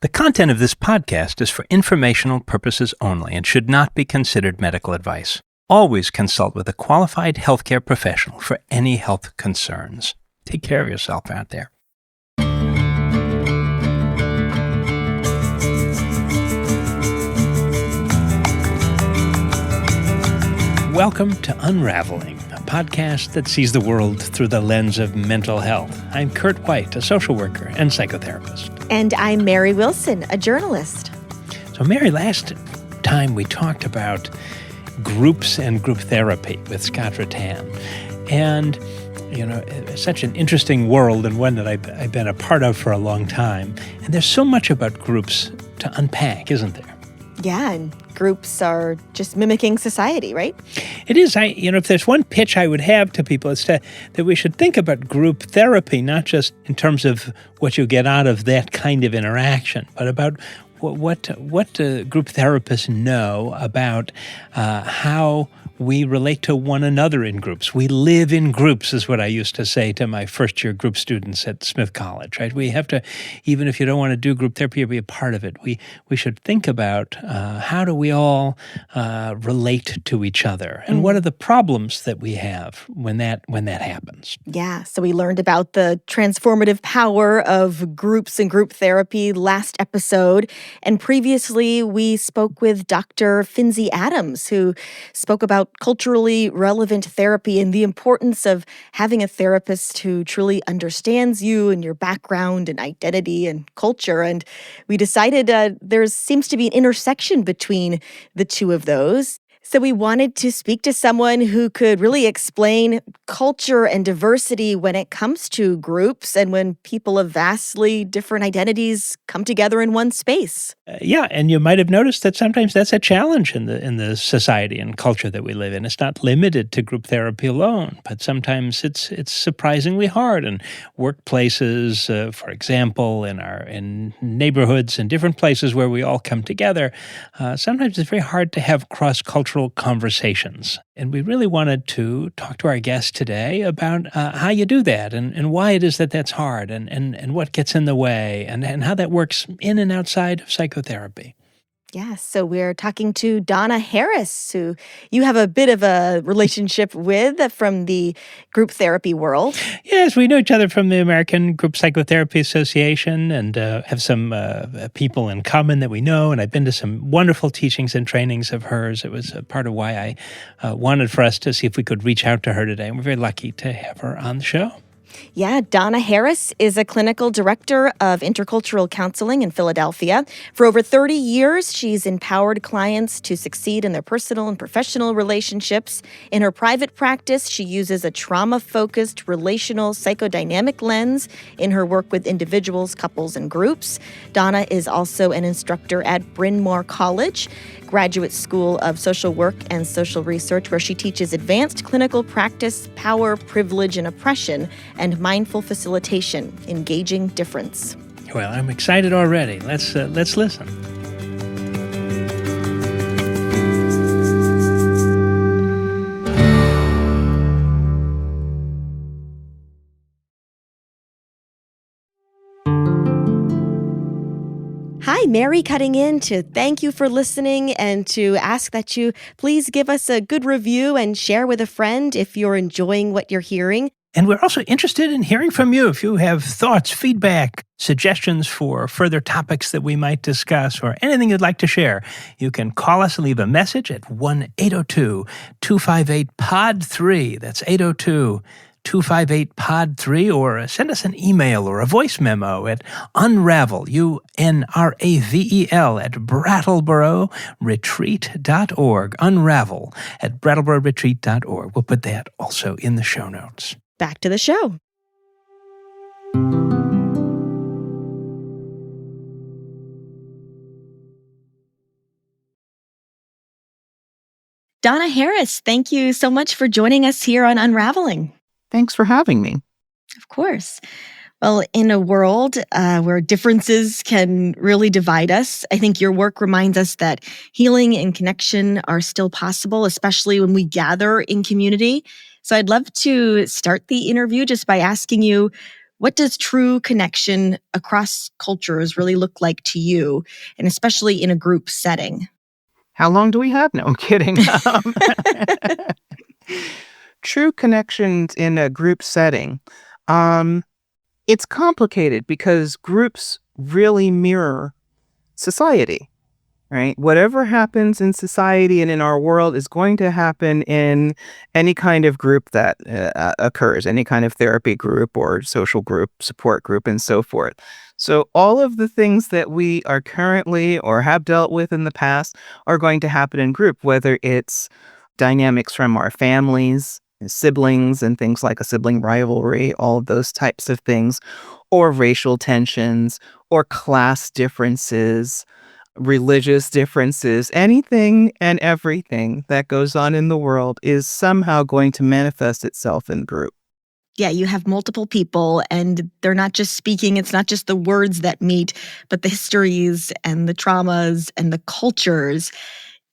The content of this podcast is for informational purposes only and should not be considered medical advice. Always consult with a qualified healthcare professional for any health concerns. Take care of yourself out there. Welcome to Unraveling, a podcast that sees the world through the lens of mental health. I'm Kurt White, a social worker and psychotherapist. And I'm Mary Wilson, a journalist. So, Mary, last time we talked about groups and group therapy with Scott Rattan. And, you know, it's such an interesting world and one that I've been a part of for a long time. And there's so much about groups to unpack, isn't there? Yeah, and groups are just mimicking society, right? It is. If there's one pitch I would have to people, it's that we should think about group therapy, not just in terms of what you get out of that kind of interaction, but about what group therapists know about how we relate to one another in groups. We live in groups, is what I used to say to my first-year group students at Smith College, right? We have to, even if you don't want to do group therapy or be a part of it, we should think about how do we all relate to each other, and what are the problems that we have when that happens. Yeah, so we learned about the transformative power of groups and group therapy last episode, and previously we spoke with Dr. Finzi Adams, who spoke about culturally relevant therapy and the importance of having a therapist who truly understands you and your background and identity and culture. And we decided there seems to be an intersection between the two of those. So we wanted to speak to someone who could really explain culture and diversity when it comes to groups and when people of vastly different identities come together in one space. Yeah, and you might have noticed that sometimes that's a challenge in the society and culture that we live in. It's not limited to group therapy alone, but sometimes it's surprisingly hard in workplaces, for example, in neighborhoods and different places where we all come together. Sometimes it's very hard to have cross-cultural conversations. And we really wanted to talk to our guest today about how you do that and why it is that that's hard and what gets in the way and how that works in and outside of psychotherapy. Yeah, so we're talking to Donna Harris, who you have a bit of a relationship with from the group therapy world. Yes, we know each other from the American Group Psychotherapy Association and have some people in common that we know. And I've been to some wonderful teachings and trainings of hers. It was a part of why I wanted for us to see if we could reach out to her today. And we're very lucky to have her on the show. Yeah, Donna Harris is a clinical director of intercultural counseling in Philadelphia. For over 30 years, she's empowered clients to succeed in their personal and professional relationships. In her private practice, she uses a trauma-focused relational psychodynamic lens in her work with individuals, couples, and groups. Donna is also an instructor at Bryn Mawr College, Graduate School of Social Work and Social Research, where she teaches advanced clinical practice, power, privilege, and oppression, and mindful facilitation, engaging difference. Well, I'm excited already. Let's listen. Hi, Mary cutting in to thank you for listening and to ask that you please give us a good review and share with a friend if you're enjoying what you're hearing. And we're also interested in hearing from you. If you have thoughts, feedback, suggestions for further topics that we might discuss or anything you'd like to share, you can call us and leave a message at 1-802-258-POD3. That's 802-258-POD3, or send us an email or a voice memo at Unravel, UNRAVEL, at BrattleboroRetreat.org. Unravel at BrattleboroRetreat.org. We'll put that also in the show notes. Back to the show. Donna Harris, thank you so much for joining us here on Unraveling. Thanks for having me. Of course. Well, in a world where differences can really divide us, I think your work reminds us that healing and connection are still possible, especially when we gather in community. So I'd love to start the interview just by asking you, What does true connection across cultures really look like to you, and especially in a group setting? How long do we have? No, I'm kidding. True connections in a group setting. Um, it's complicated because groups really mirror society, right? Whatever happens in society and in our world is going to happen in any kind of group that occurs, any kind of therapy group or social group, support group, and so forth. So, all of the things that we are currently or have dealt with in the past are going to happen in group, whether it's dynamics from our families, siblings, and things like a sibling rivalry, all of those types of things, or racial tensions, or class differences, religious differences, anything and everything that goes on in the world is somehow going to manifest itself in group. Yeah, you have multiple people and they're not just speaking, it's not just the words that meet, but the histories and the traumas and the cultures.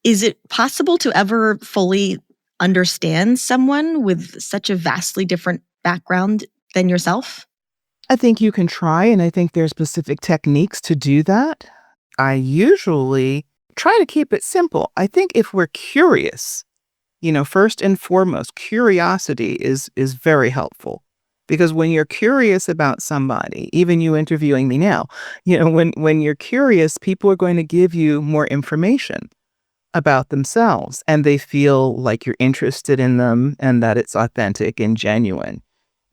Is it possible to ever fully understand someone with such a vastly different background than yourself? I think you can try, and I think there's specific techniques to do that. I usually try to keep it simple. I think if we're curious, first and foremost, curiosity is very helpful. Because when you're curious about somebody, even you interviewing me now, when you're curious, people are going to give you more information about themselves, and they feel like you're interested in them and that it's authentic and genuine.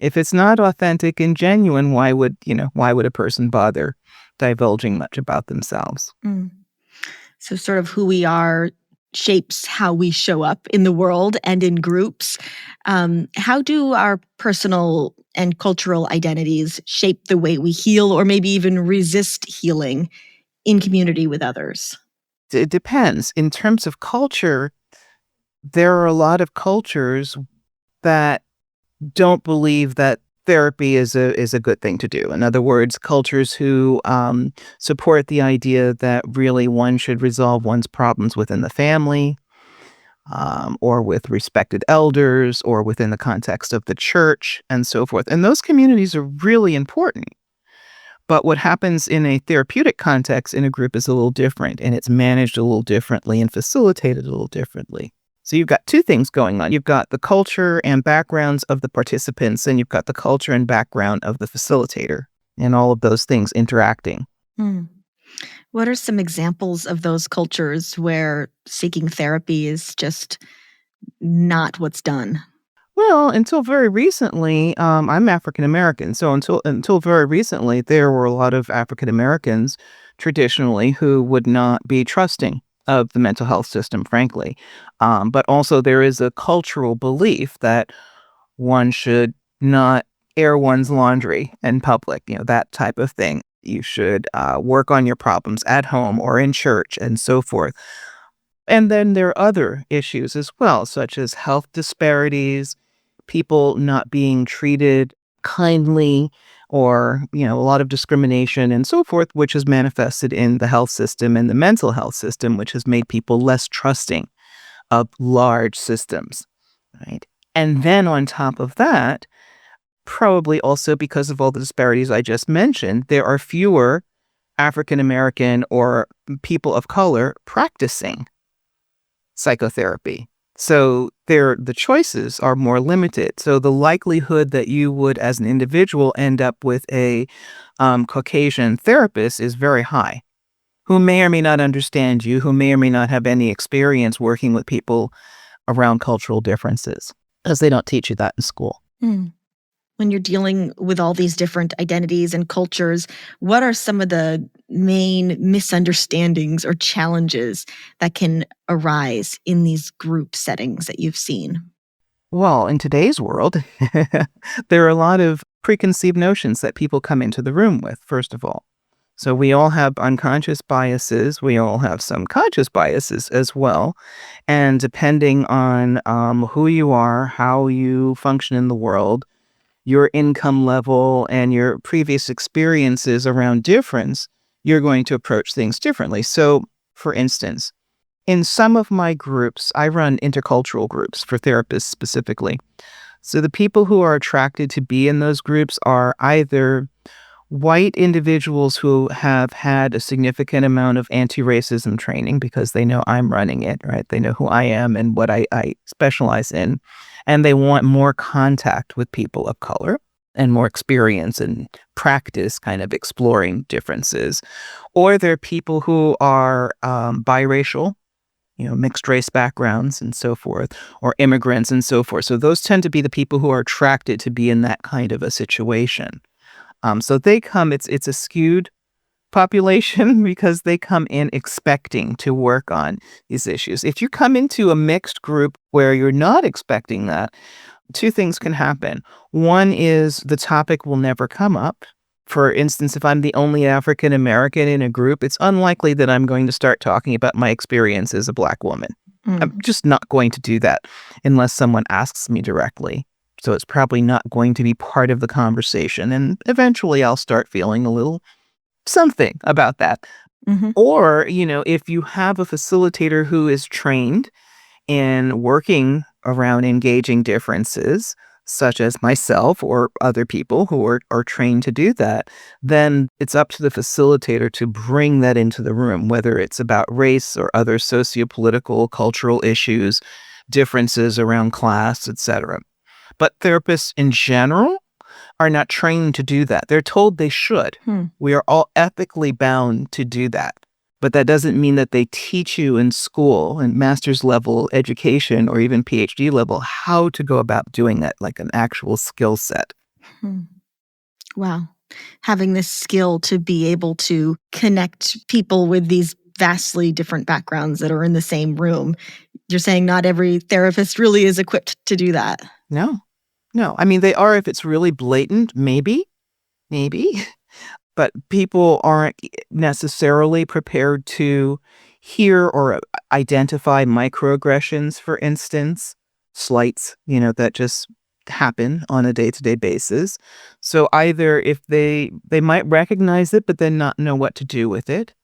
If it's not authentic and genuine, why would a person bother divulging much about themselves? Mm. So, sort of who we are shapes how we show up in the world and in groups. How do our personal and cultural identities shape the way we heal or maybe even resist healing in community with others? It depends. In terms of culture, there are a lot of cultures that don't believe that therapy is a good thing to do. In other words, cultures who support the idea that really one should resolve one's problems within the family, or with respected elders, or within the context of the church, and so forth. And those communities are really important. But what happens in a therapeutic context in a group is a little different, and it's managed a little differently and facilitated a little differently. So you've got two things going on. You've got the culture and backgrounds of the participants, and you've got the culture and background of the facilitator, and all of those things interacting. Hmm. What are some examples of those cultures where seeking therapy is just not what's done? Well, until very recently, I'm African American. So until very recently, there were a lot of African Americans traditionally who would not be trusting of the mental health system, frankly. But also there is a cultural belief that one should not air one's laundry in public, that type of thing. You should work on your problems at home or in church and so forth. And then there are other issues as well, such as health disparities, people not being treated kindly, or, a lot of discrimination and so forth, which is manifested in the health system and the mental health system, which has made people less trusting of large systems, right? And then on top of that, probably also because of all the disparities I just mentioned, there are fewer African American or people of color practicing psychotherapy. So the choices are more limited. So the likelihood that you would, as an individual, end up with a Caucasian therapist is very high, who may or may not understand you, who may or may not have any experience working with people around cultural differences, as they don't teach you that in school. Hmm. When you're dealing with all these different identities and cultures, what are some of the main misunderstandings or challenges that can arise in these group settings that you've seen? Well, in today's world, there are a lot of preconceived notions that people come into the room with, first of all. So we all have unconscious biases. We all have some conscious biases as well. And depending on who you are, how you function in the world, your income level, and your previous experiences around difference, you're going to approach things differently. So, for instance, in some of my groups, I run intercultural groups for therapists specifically. So the people who are attracted to be in those groups are either white individuals who have had a significant amount of anti-racism training because they know I'm running it, right? They know who I am and what I specialize in, and they want more contact with people of color and more experience and practice kind of exploring differences. Or they're people who are biracial, mixed race backgrounds and so forth, or immigrants and so forth. So those tend to be the people who are attracted to be in that kind of a situation. So they come, it's a skewed population because they come in expecting to work on these issues. If you come into a mixed group where you're not expecting that, two things can happen. One is the topic will never come up. For instance, if I'm the only African American in a group, it's unlikely that I'm going to start talking about my experience as a Black woman. I'm just not going to do that unless someone asks me directly. So it's probably not going to be part of the conversation. And eventually I'll start feeling a little something about that. Mm-hmm. Or, if you have a facilitator who is trained in working around engaging differences, such as myself or other people who are trained to do that, then it's up to the facilitator to bring that into the room, whether it's about race or other socio-political, cultural issues, differences around class, etc. But therapists in general are not trained to do that. They're told they should. We are all ethically bound to do that. But that doesn't mean that they teach you in school and master's level education or even PhD level how to go about doing that, like an actual skill set. Wow. Having this skill to be able to connect people with these vastly different backgrounds that are in the same room. You're saying not every therapist really is equipped to do that. No. I mean, they are if it's really blatant, maybe. But people aren't necessarily prepared to hear or identify microaggressions, for instance, slights, that just happen on a day-to-day basis. So either if they might recognize it, but then not know what to do with it.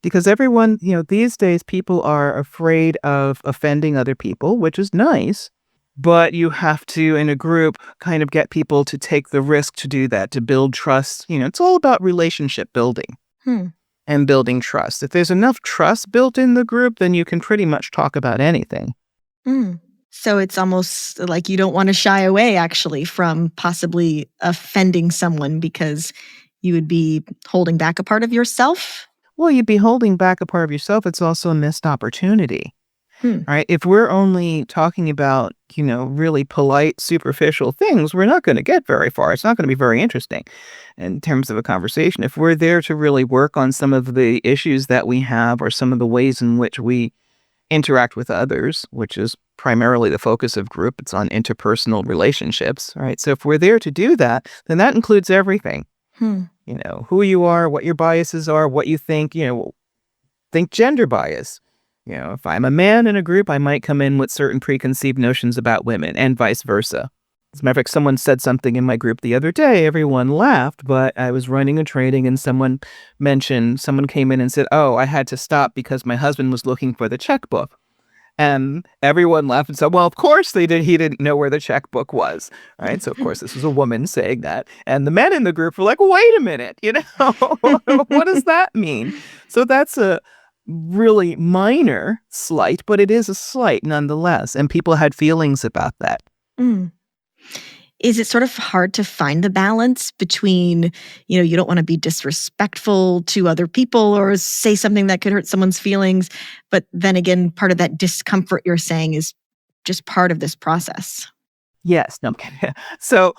Because everyone, these days people are afraid of offending other people, which is nice. But you have to, in a group, kind of get people to take the risk to do that, to build trust. It's all about relationship building and building trust. If there's enough trust built in the group, then you can pretty much talk about anything. So it's almost like you don't want to shy away, actually, from possibly offending someone because you would be holding back a part of yourself? Well, you'd be holding back a part of yourself. It's also a missed opportunity. Right? If we're only talking about, really polite, superficial things, we're not going to get very far. It's not going to be very interesting in terms of a conversation. If we're there to really work on some of the issues that we have or some of the ways in which we interact with others, which is primarily the focus of group, it's on interpersonal relationships, right? So if we're there to do that, then that includes everything. Who you are, what your biases are, what you think, think gender bias. If I'm a man in a group, I might come in with certain preconceived notions about women and vice versa. As a matter of fact, someone said something in my group the other day. Everyone laughed, but I was running a training and someone came in and said, "Oh, I had to stop because my husband was looking for the checkbook." And everyone laughed and said, "Well, of course he didn't know where the checkbook was." Right? So, of course, this was a woman saying that. And the men in the group were like, "Wait a minute, what does that mean?" So that's a really minor slight, but it is a slight nonetheless. And people had feelings about that. Is it sort of hard to find the balance between, you don't want to be disrespectful to other people or say something that could hurt someone's feelings, but then again, part of that discomfort you're saying is just part of this process? Yes. No. So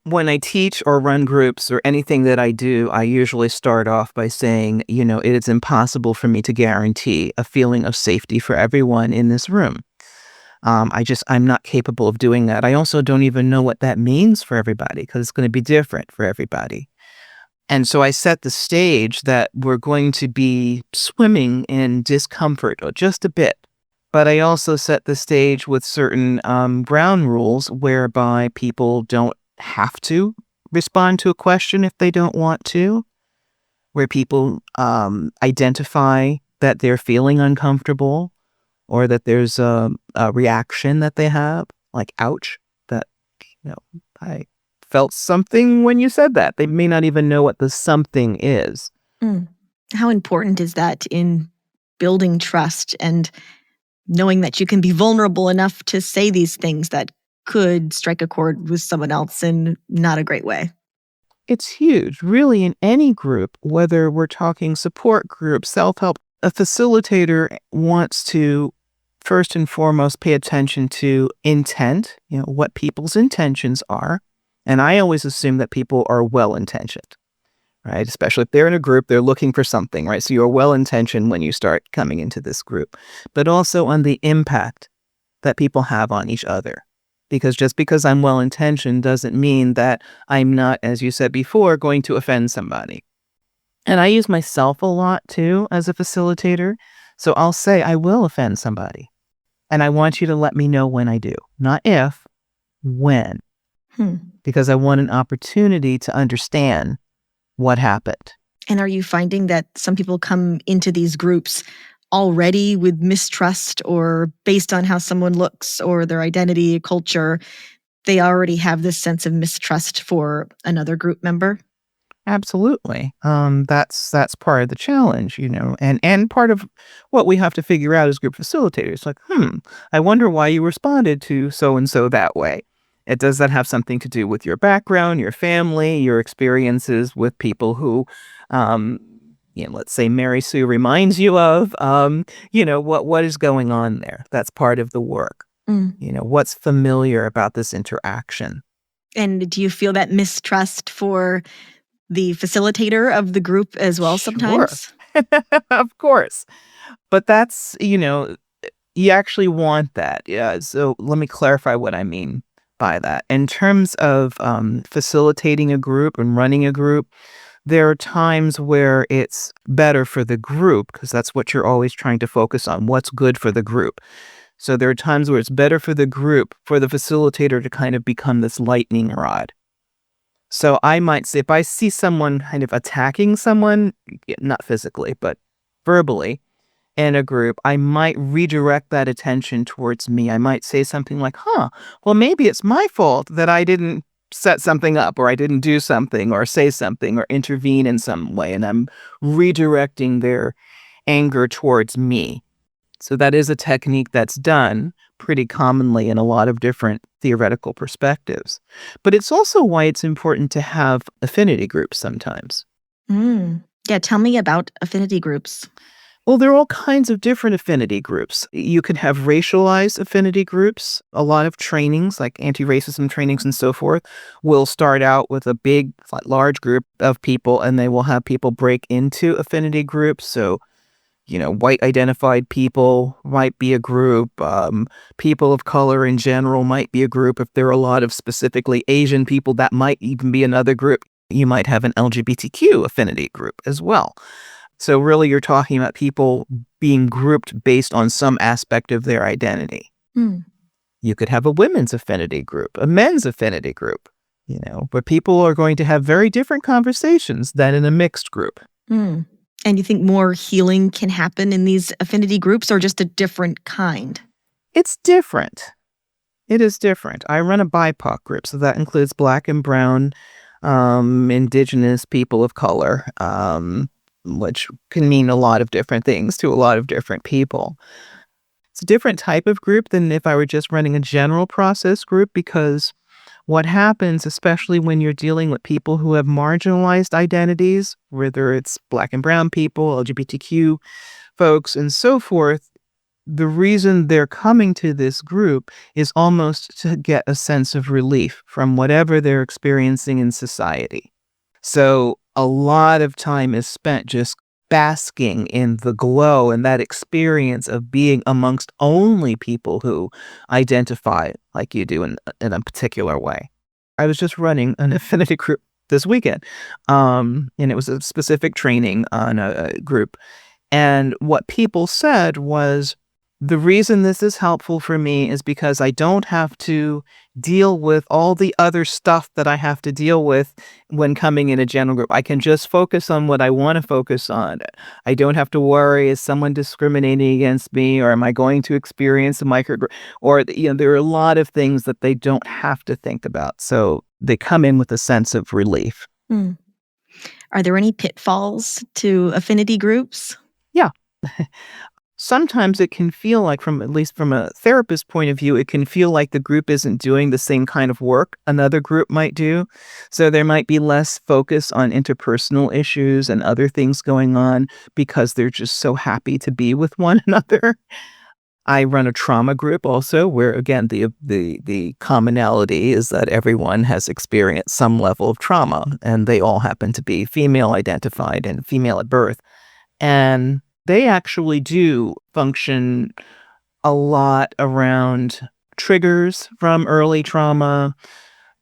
when I teach or run groups or anything that I do, I usually start off by saying, it is impossible for me to guarantee a feeling of safety for everyone in this room. I'm not capable of doing that. I also don't even know what that means for everybody because it's going to be different for everybody. And so I set the stage that we're going to be swimming in discomfort or just a bit. But I also set the stage with certain ground rules whereby people don't have to respond to a question if they don't want to, where people identify that they're feeling uncomfortable or that there's a reaction that they have. like, ouch, that, I felt something when you said that. They may not even know what the something is. Mm. How important is that in building trust and knowing that you can be vulnerable enough to say these things that could strike a chord with someone else in not a great way? It's huge, really, in any group, whether we're talking support group, self-help. A facilitator wants to first and foremost pay attention to intent, what people's intentions are. And I always assume that people are well-intentioned, right? Especially if they're in a group, they're looking for something, right? So you're well-intentioned when you start coming into this group, but also on the impact that people have on each other. Because just because I'm well-intentioned doesn't mean that I'm not, as you said before, going to offend somebody. And I use myself a lot too as a facilitator. So I'll say, I will offend somebody. And I want you to let me know when I do. Not if, when. Because I want an opportunity to understand what happened. And are you finding that some people come into these groups already with mistrust, or based on how someone looks or their identity, culture, they already have this sense of mistrust for another group member? Absolutely. That's part of the challenge, and part of what we have to figure out as group facilitators. Like, I wonder why you responded to so and so that way. Does that have something to do with your background, your family, your experiences with people who, let's say Mary Sue reminds you of, what is going on there? That's part of the work. What's familiar about this interaction? And do you feel that mistrust for the facilitator of the group as well sometimes? Sure. Of course. But that's, you actually want that. Yeah. So let me clarify what I mean by that. In terms of facilitating a group and running a group, there are times where it's better for the group, because that's what you're always trying to focus on, what's good for the group. So there are times where it's better for the group, for the facilitator to kind of become this lightning rod. So I might say, if I see someone kind of attacking someone, not physically, but verbally, in a group, I might redirect that attention towards me. I might say something like, well, maybe it's my fault that I didn't set something up, or I didn't do something, or say something, or intervene in some way. And I'm redirecting their anger towards me. So that is a technique that's done pretty commonly in a lot of different theoretical perspectives. But it's also why it's important to have affinity groups sometimes. Yeah, tell me about affinity groups. Well, there are all kinds of different affinity groups. You can have racialized affinity groups. A lot of trainings, like anti-racism trainings and so forth, will start out with a big, large group of people, and they will have people break into affinity groups. So, white identified people might be a group. People of color in general might be a group. If there are a lot of specifically Asian people, that might even be another group. You might have an LGBTQ affinity group as well. So really, you're talking about people being grouped based on some aspect of their identity. You could have a women's affinity group, a men's affinity group, but people are going to have very different conversations than in a mixed group. And you think more healing can happen in these affinity groups, or just a different kind? It's different. It is different. I run a BIPOC group, so that includes Black and Brown, Indigenous, people of color, which can mean a lot of different things to a lot of different people. It's a different type of group than if I were just running a general process group, because what happens, especially when you're dealing with people who have marginalized identities, whether it's Black and Brown people, LGBTQ folks, and so forth, the reason they're coming to this group is almost to get a sense of relief from whatever they're experiencing in society. So a lot of time is spent just basking in the glow and that experience of being amongst only people who identify like you do in a particular way. I was just running an affinity group this weekend, and it was a specific training on a group. And what people said was, The reason this is helpful for me is because I don't have to deal with all the other stuff that I have to deal with when coming in a general group. I can just focus on what I want to focus on. I don't have to worry, is someone discriminating against me, or am I going to experience a microaggression? Or, there are a lot of things that they don't have to think about. So they come in with a sense of relief. Mm. Are there any pitfalls to affinity groups? Yeah. Sometimes it can feel like, at least from a therapist point of view, it can feel like the group isn't doing the same kind of work another group might do. So there might be less focus on interpersonal issues and other things going on because they're just so happy to be with one another. I run a trauma group also, where again the commonality is that everyone has experienced some level of trauma, and they all happen to be female identified and female at birth. And they actually do function a lot around triggers from early trauma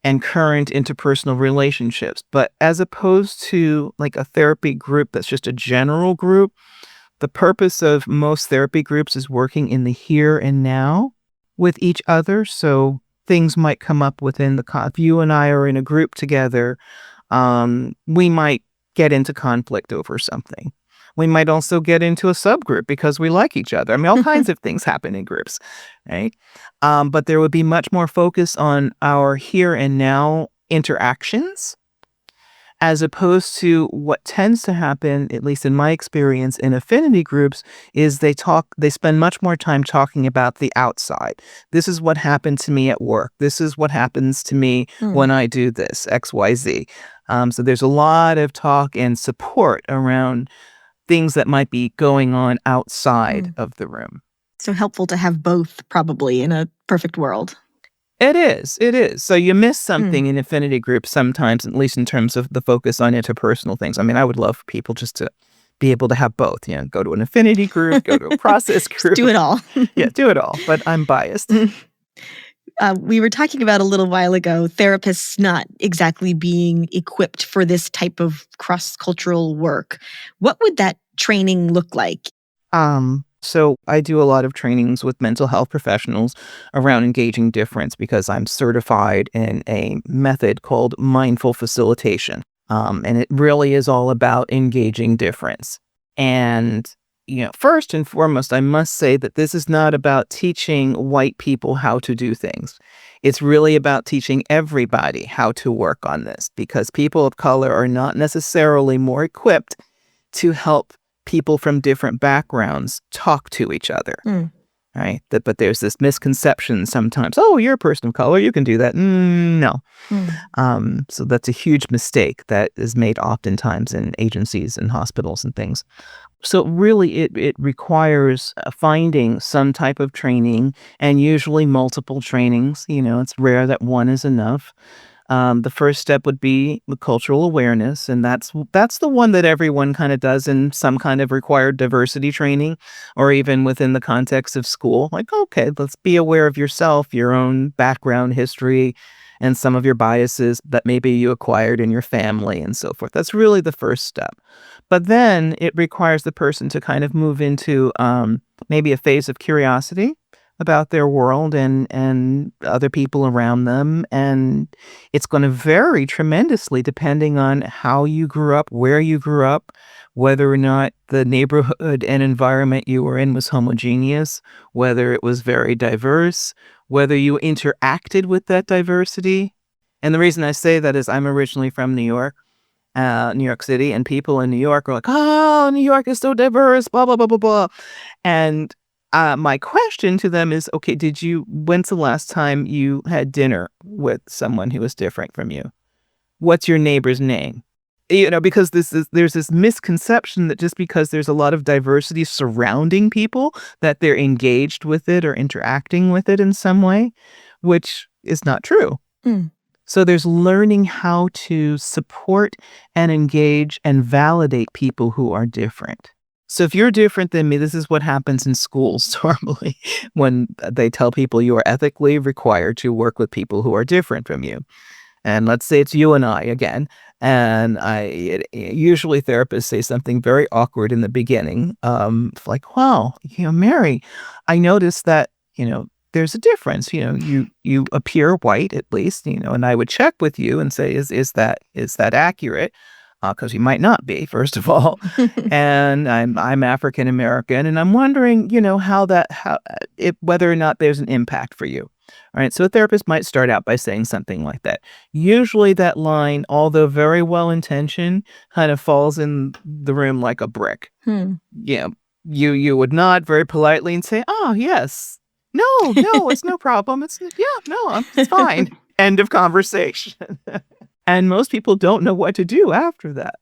and current interpersonal relationships. But as opposed to like a therapy group that's just a general group, the purpose of most therapy groups is working in the here and now with each other. So things might come up within if you and I are in a group together, we might get into conflict over something. We might also get into a subgroup because we like each other. I mean, all kinds of things happen in groups, right? But there would be much more focus on our here and now interactions, as opposed to what tends to happen, at least in my experience in affinity groups, is they spend much more time talking about the outside. This is what happened to me at work. This is what happens to me when I do this, XYZ. So there's a lot of talk and support around things that might be going on outside of the room. So helpful to have both, probably, in a perfect world. It is. So you miss something in affinity groups sometimes, at least in terms of the focus on interpersonal things. I mean, I would love people just to be able to have both, go to an affinity group, go to a process group. Do it all. Yeah, do it all. But I'm biased. We were talking about a little while ago, therapists not exactly being equipped for this type of cross-cultural work. What would that training look like? So I do a lot of trainings with mental health professionals around engaging difference because I'm certified in a method called mindful facilitation. And it really is all about engaging difference. And first and foremost, I must say that this is not about teaching white people how to do things. It's really about teaching everybody how to work on this, because people of color are not necessarily more equipped to help people from different backgrounds talk to each other. Right? But there's this misconception sometimes, oh, you're a person of color, you can do that. No. So that's a huge mistake that is made oftentimes in agencies and hospitals and things. So really it requires finding some type of training, and usually multiple trainings. It's rare that one is enough. The first step would be the cultural awareness, and that's the one that everyone kind of does in some kind of required diversity training, or even within the context of school. Like, okay, let's be aware of yourself, your own background, history, and some of your biases that maybe you acquired in your family and so forth. That's really the first step. But then it requires the person to kind of move into maybe a phase of curiosity about their world and other people around them. And it's going to vary tremendously depending on how you grew up, where you grew up, whether or not the neighborhood and environment you were in was homogeneous, whether it was very diverse, whether you interacted with that diversity. And the reason I say that is I'm originally from New York City, and people in New York are like, oh, New York is so diverse, blah, blah, blah, blah, blah. And my question to them is, okay, when's the last time you had dinner with someone who was different from you? What's your neighbor's name? Because there's this misconception that just because there's a lot of diversity surrounding people, that they're engaged with it or interacting with it in some way, which is not true. So there's learning how to support and engage and validate people who are different. So if you're different than me, this is what happens in schools normally when they tell people you are ethically required to work with people who are different from you. And let's say it's you and I again, And usually therapists say something very awkward in the beginning, like, "Wow, Mary, I noticed that there's a difference. You appear white at least, and I would check with you and say, is that accurate? Because you might not be, first of all, and I'm African American, and I'm wondering, whether or not there's an impact for you." All right, so a therapist might start out by saying something like that. Usually, that line, although very well intentioned, kind of falls in the room like a brick. Hmm. You would nod very politely and say, "Oh, yes, no, it's no problem. It's fine." End of conversation. And most people don't know what to do after that.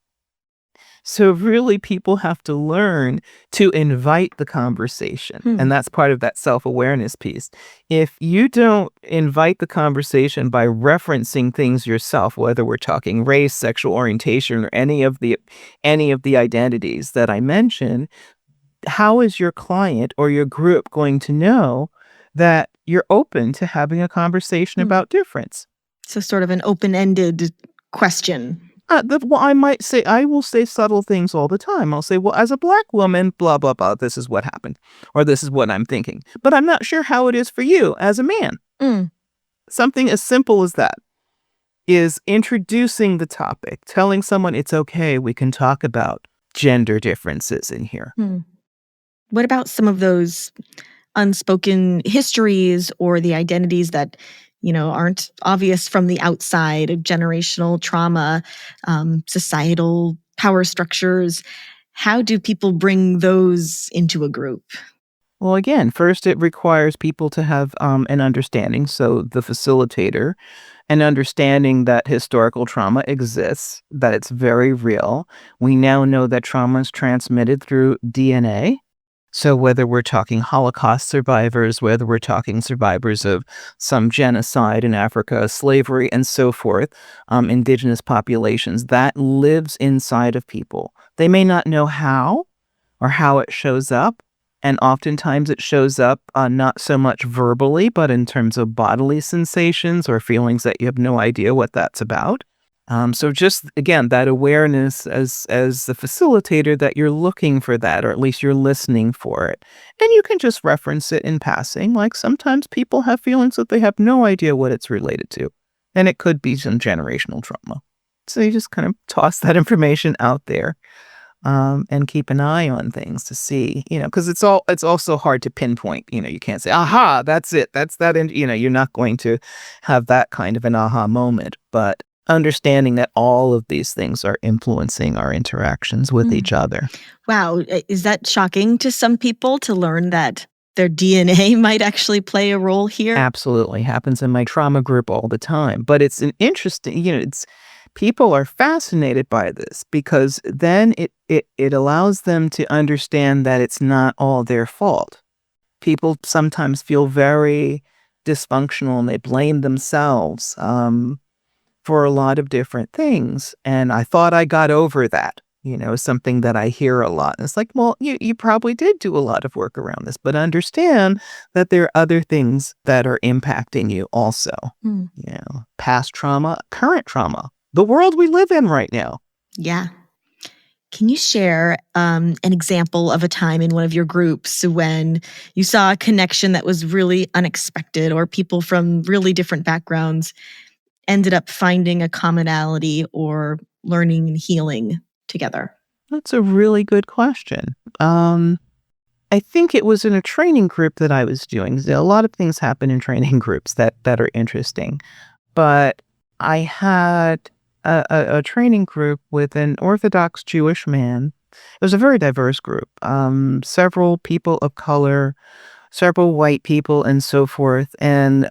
So really, people have to learn to invite the conversation. And that's part of that self-awareness piece. If you don't invite the conversation by referencing things yourself, whether we're talking race, sexual orientation, or any of the identities that I mentioned, how is your client or your group going to know that you're open to having a conversation about difference? So sort of an open-ended question. I will say subtle things all the time. I'll say, well, as a Black woman, blah, blah, blah, this is what happened, or this is what I'm thinking. But I'm not sure how it is for you as a man. Something as simple as that is introducing the topic, telling someone it's okay, we can talk about gender differences in here. What about some of those unspoken histories or the identities that aren't obvious from the outside, of generational trauma, societal power structures? How do people bring those into a group? Well, again, first it requires people to have an understanding. So the facilitator, an understanding that historical trauma exists, that it's very real. We now know that trauma is transmitted through DNA. So whether we're talking Holocaust survivors, whether we're talking survivors of some genocide in Africa, slavery, and so forth, indigenous populations, that lives inside of people. They may not know how or how it shows up. And oftentimes it shows up not so much verbally, but in terms of bodily sensations or feelings that you have no idea what that's about. So just, again, that awareness as the facilitator that you're looking for that, or at least you're listening for it. And you can just reference it in passing. Like sometimes people have feelings that they have no idea what it's related to. And it could be some generational trauma. So you just kind of toss that information out there and keep an eye on things to see, because it's also hard to pinpoint. You can't say, aha, that's it. That's that. And, you're not going to have that kind of an aha moment. But understanding that all of these things are influencing our interactions with each other. Wow. Is that shocking to some people to learn that their DNA might actually play a role here? Absolutely. Happens in my trauma group all the time. But it's an interesting, people are fascinated by this because then it allows them to understand that it's not all their fault. People sometimes feel very dysfunctional and they blame themselves for a lot of different things. And I thought I got over that, something that I hear a lot. And it's like, well, you probably did do a lot of work around this, but understand that there are other things that are impacting you also. Past trauma, current trauma, the world we live in right now. Yeah. Can you share an example of a time in one of your groups when you saw a connection that was really unexpected, or people from really different backgrounds ended up finding a commonality or learning and healing together? That's a really good question. I think it was in a training group that I was doing. A lot of things happen in training groups that are interesting. But I had a training group with an Orthodox Jewish man. It was a very diverse group. Several people of color, several white people, and so forth. And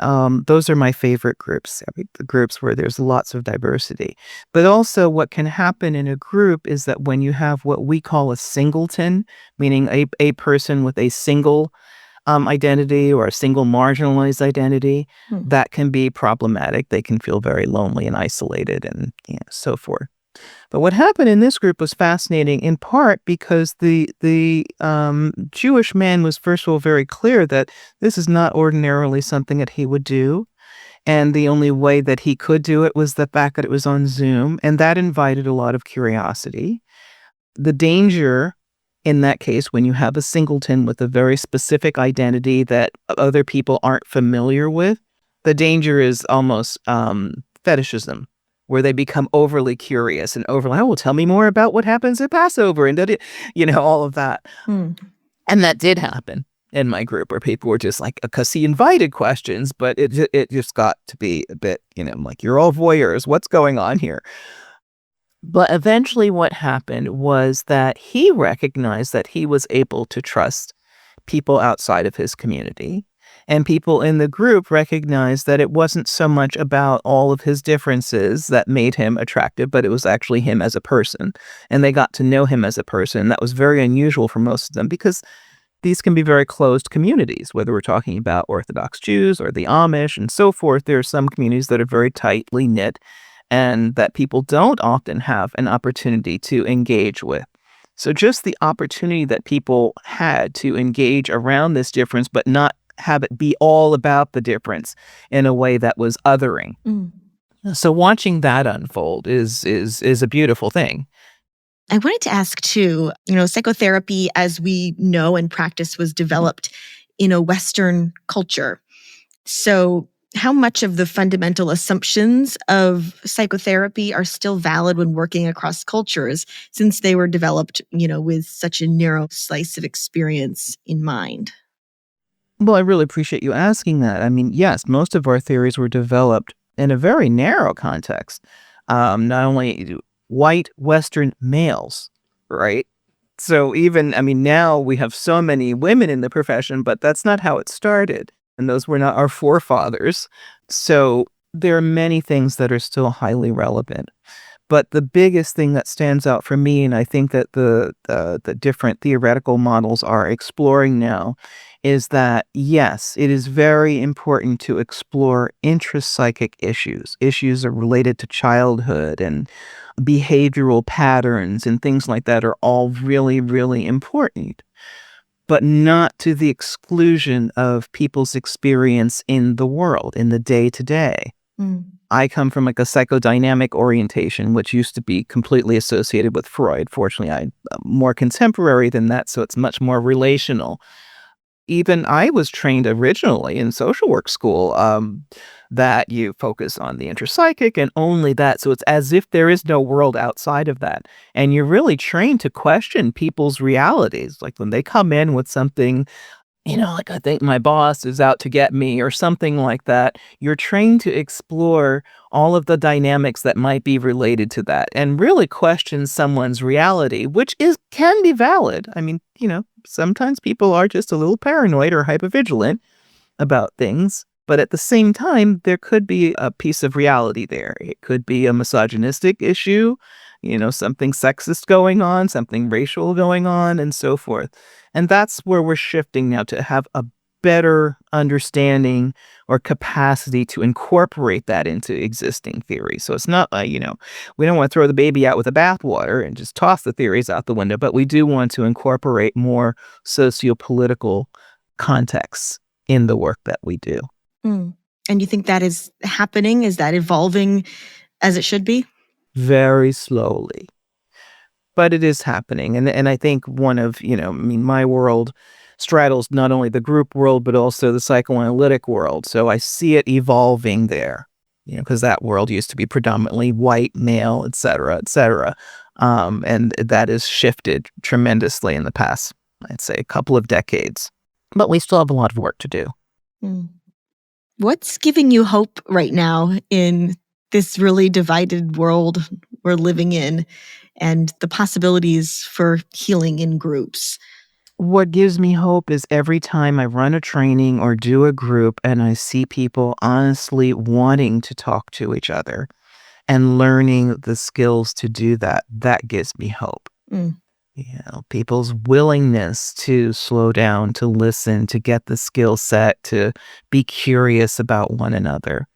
those are my favorite groups, the groups where there's lots of diversity. But also what can happen in a group is that when you have what we call a singleton, meaning a person with a single identity or a single marginalized identity, that can be problematic. They can feel very lonely and isolated and so forth. But what happened in this group was fascinating, in part because the Jewish man was, first of all, very clear that this is not ordinarily something that he would do. And the only way that he could do it was the fact that it was on Zoom, and that invited a lot of curiosity. The danger in that case, when you have a singleton with a very specific identity that other people aren't familiar with, the danger is almost fetishism, where they become overly curious and overly, oh, well, tell me more about what happens at Passover and all of that. Hmm. And that did happen in my group, where people were just like, because he invited questions, but it just got to be a bit, like, you're all voyeurs. What's going on here? But eventually what happened was that he recognized that he was able to trust people outside of his community. And people in the group recognized that it wasn't so much about all of his differences that made him attractive, but it was actually him as a person. And they got to know him as a person. That was very unusual for most of them, because these can be very closed communities, whether we're talking about Orthodox Jews or the Amish and so forth. There are some communities that are very tightly knit and that people don't often have an opportunity to engage with. So just the opportunity that people had to engage around this difference, but not have it be all about the difference in a way that was othering. Mm. So watching that unfold is a beautiful thing. I wanted to ask too, psychotherapy as we know and practice was developed in a Western culture. So how much of the fundamental assumptions of psychotherapy are still valid when working across cultures, since they were developed, with such a narrow slice of experience in mind? Well, I really appreciate you asking that. I mean, yes, most of our theories were developed in a very narrow context. Not only white Western males, right? So now we have so many women in the profession, but that's not how it started. And those were not our forefathers. So there are many things that are still highly relevant. But the biggest thing that stands out for me, and I think that the different theoretical models are exploring now, is that, yes, it is very important to explore intrapsychic issues are related to childhood, and behavioral patterns and things like that are all really, really important, but not to the exclusion of people's experience in the world, in the day-to-day. Mm. I come from like a psychodynamic orientation, which used to be completely associated with Freud. Fortunately, I'm more contemporary than that, so it's much more relational. Even I was trained originally in social work school, that you focus on the intrapsychic and only that. So it's as if there is no world outside of that. And you're really trained to question people's realities. Like when they come in with something, like, I think my boss is out to get me or something like that, you're trained to explore all of the dynamics that might be related to that and really question someone's reality, which can be valid. I mean, sometimes people are just a little paranoid or hypervigilant about things. But at the same time, there could be a piece of reality there. It could be a misogynistic issue, something sexist going on, something racial going on, and so forth. And that's where we're shifting now, to have a better understanding or capacity to incorporate that into existing theories. So it's not like, we don't want to throw the baby out with the bathwater and just toss the theories out the window, but we do want to incorporate more socio-political contexts in the work that we do. Mm. And you think that is happening? Is that evolving as it should be? Very slowly. But it is happening. And I think one of, my world straddles not only the group world, but also the psychoanalytic world. So I see it evolving there, because that world used to be predominantly white, male, et cetera, et cetera. And that has shifted tremendously in the past, I'd say, a couple of decades. But we still have a lot of work to do. Mm. What's giving you hope right now in this really divided world we're living in and the possibilities for healing in groups? What gives me hope is every time I run a training or do a group and I see people honestly wanting to talk to each other and learning the skills to do that, that gives me hope. Mm. People's willingness to slow down, to listen, to get the skill set, to be curious about one another.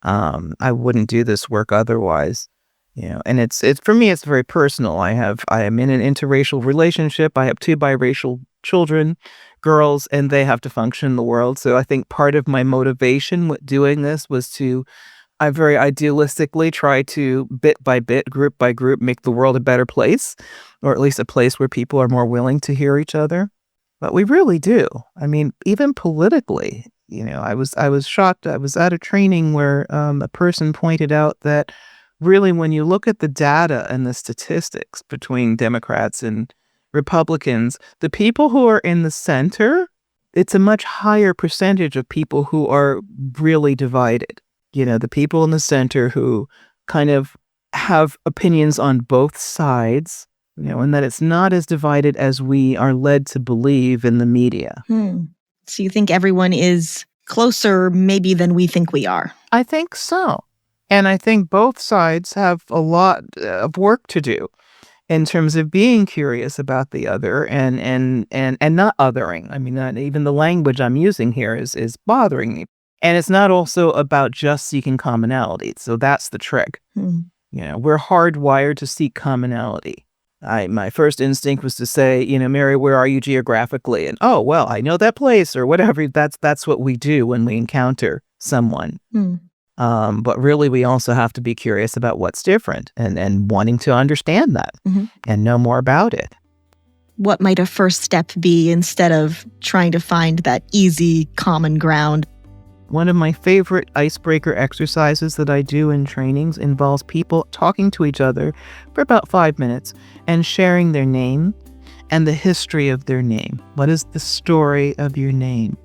I wouldn't do this work otherwise. And it's for me, it's very personal. I am in an interracial relationship. I have 2 biracial children, girls, and they have to function in the world. So I think part of my motivation with doing this was to, I very idealistically try to bit by bit, group by group, make the world a better place, or at least a place where people are more willing to hear each other. But we really do. I mean, even politically, I was shocked. I was at a training where a person pointed out that really, when you look at the data and the statistics between Democrats and Republicans, the people who are in the center, it's a much higher percentage of people who are really divided. The people in the center who kind of have opinions on both sides, and that it's not as divided as we are led to believe in the media. So you think everyone is closer maybe than we think we are? I think so. And I think both sides have a lot of work to do in terms of being curious about the other and not othering. I mean, not even the language I'm using here is bothering me. And it's not also about just seeking commonality. So that's the trick. We're hardwired to seek commonality. My first instinct was to say, Mary, where are you geographically? And, oh, well, I know that place or whatever. That's what we do when we encounter someone. But really, we also have to be curious about what's different and wanting to understand that and know more about it. What might a first step be instead of trying to find that easy common ground? One of my favorite icebreaker exercises that I do in trainings involves people talking to each other for about 5 minutes and sharing their name and the history of their name. What is the story of your name?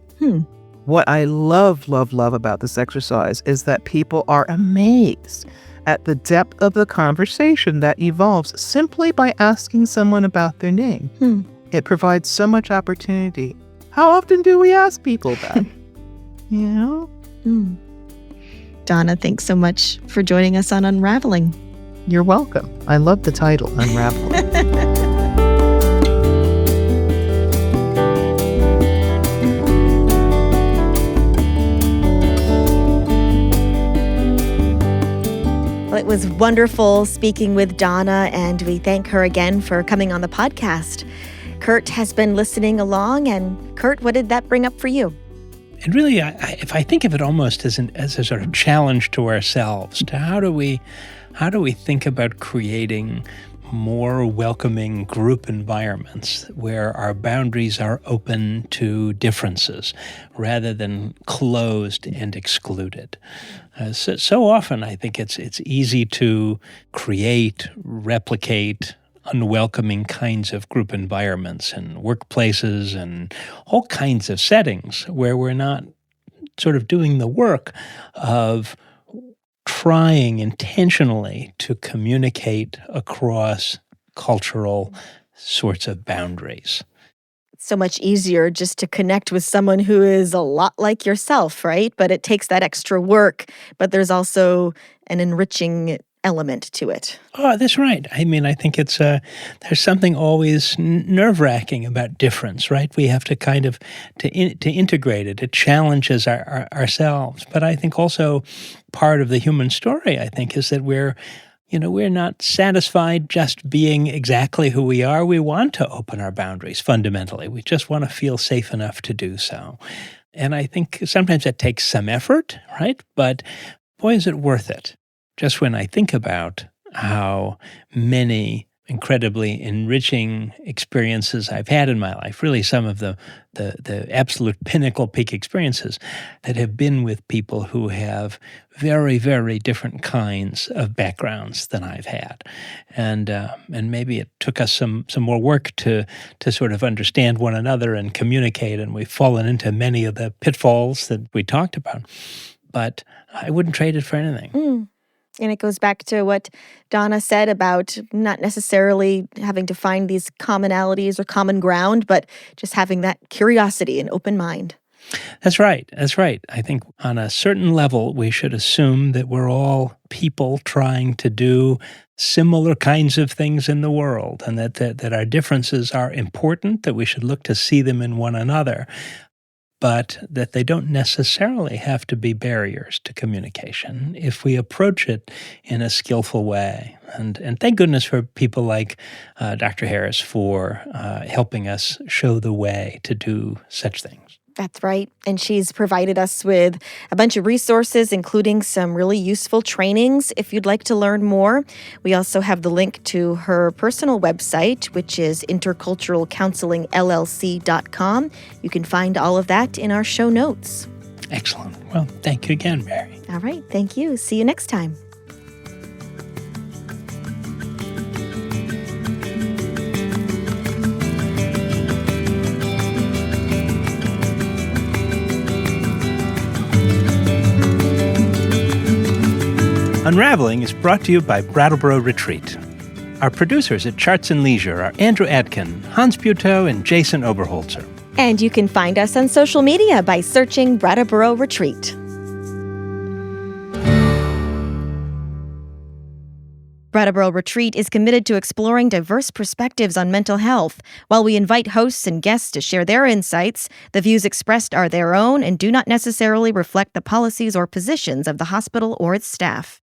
What I love about this exercise is that people are amazed at the depth of the conversation that evolves simply by asking someone about their name. It provides so much opportunity. How often do we ask people that? Donna, thanks so much for joining us on Unraveling. You're welcome. I love the title, Unraveling. Well, it was wonderful speaking with Donna, and we thank her again for coming on the podcast. Kurt has been listening along, and Kurt, what did that bring up for you? And really, if I think of it almost as a sort of challenge to ourselves, to how do we think about creating more welcoming group environments where our boundaries are open to differences rather than closed and excluded. So often, I think it's easy to create, replicate unwelcoming kinds of group environments and workplaces and all kinds of settings where we're not sort of doing the work of trying intentionally to communicate across cultural sorts of boundaries. It's so much easier just to connect with someone who is a lot like yourself, right? But it takes that extra work, but there's also an enriching element to it. Oh, that's right. I mean, I think it's there's something always nerve-wracking about difference, right? We have to kind of to integrate it. It challenges ourselves. But I think also part of the human story, I think, is that we're not satisfied just being exactly who we are. We want to open our boundaries fundamentally. We just want to feel safe enough to do so. And I think sometimes that takes some effort, right? But boy, is it worth it. Just when I think about how many incredibly enriching experiences I've had in my life, really some of the absolute pinnacle peak experiences that have been with people who have very, very different kinds of backgrounds than I've had. And maybe it took us some more work to sort of understand one another and communicate, and we've fallen into many of the pitfalls that we talked about. But I wouldn't trade it for anything. And it goes back to what Donna said about not necessarily having to find these commonalities or common ground, but just having that curiosity and open mind. That's right. That's right. I think on a certain level, we should assume that we're all people trying to do similar kinds of things in the world, and that our differences are important, that we should look to see them in one another. but that they don't necessarily have to be barriers to communication if we approach it in a skillful way. And thank goodness for people like Dr. Harris for helping us show the way to do such things. That's right. And she's provided us with a bunch of resources, including some really useful trainings if you'd like to learn more. We also have the link to her personal website, which is interculturalcounselingllc.com. You can find all of that in our show notes. Excellent. Well, thank you again, Mary. All right. Thank you. See you next time. Unraveling is brought to you by Brattleboro Retreat. Our producers at Charts and Leisure are Andrew Atkin, Hans Buetow, and Jason Oberholzer. And you can find us on social media by searching Brattleboro Retreat. Brattleboro Retreat is committed to exploring diverse perspectives on mental health. While we invite hosts and guests to share their insights, the views expressed are their own and do not necessarily reflect the policies or positions of the hospital or its staff.